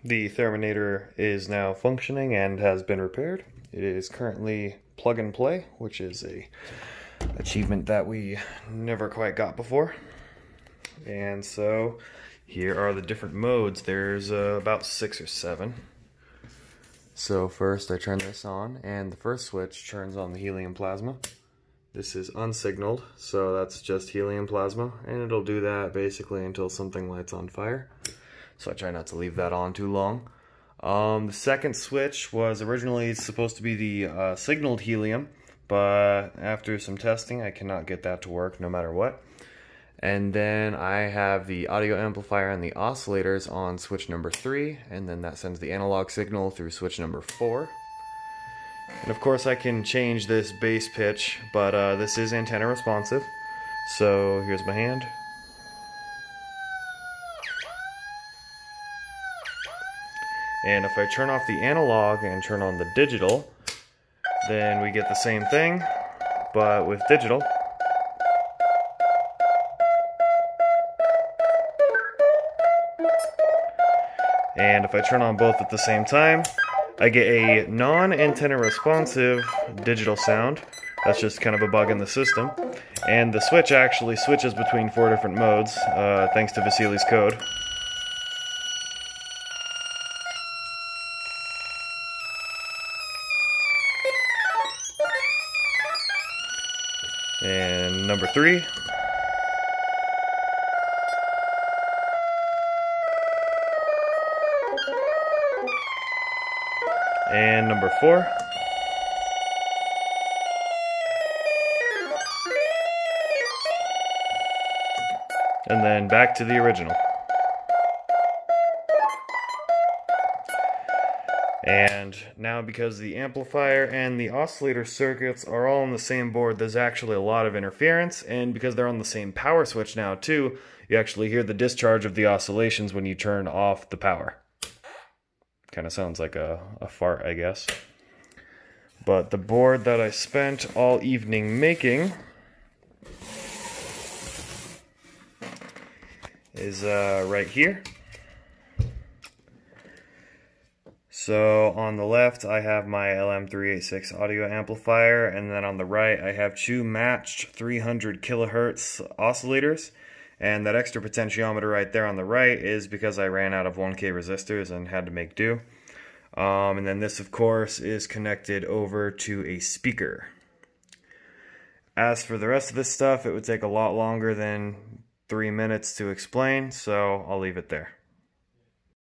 The Thereminator is now functioning and has been repaired. It is currently plug and play, which is a achievement that we never quite got before. And so here are the different modes. There's about 6 or 7. So first I turn this on, and the first switch turns on the helium plasma. This is unsignaled, so that's just helium plasma, and it'll do that basically until something lights on fire. So I try not to leave that on too long. The second switch was originally supposed to be the signaled helium, but after some testing I cannot get that to work no matter what. And then I have the audio amplifier and the oscillators on switch number 3, and then that sends the analog signal through switch number 4. And of course I can change this bass pitch, but this is antenna responsive. So here's my hand. And if I turn off the analog and turn on the digital, then we get the same thing, but with digital. And if I turn on both at the same time, I get a non-antenna responsive digital sound. That's just kind of a bug in the system. And the switch actually switches between 4 different modes, thanks to Vasili's code. And number 3. And number 4. And then back to the original. And now, because the amplifier and the oscillator circuits are all on the same board, there's actually a lot of interference, and because they're on the same power switch now too, you actually hear the discharge of the oscillations when you turn off the power. Kind of sounds like a fart, I guess. But the board that I spent all evening making is right here. So on the left I have my LM386 audio amplifier, and then on the right I have 2 matched 300 kilohertz oscillators, and that extra potentiometer right there on the right is because I ran out of 1K resistors and had to make do. And then this of course is connected over to a speaker. As for the rest of this stuff, it would take a lot longer than 3 minutes to explain, so I'll leave it there.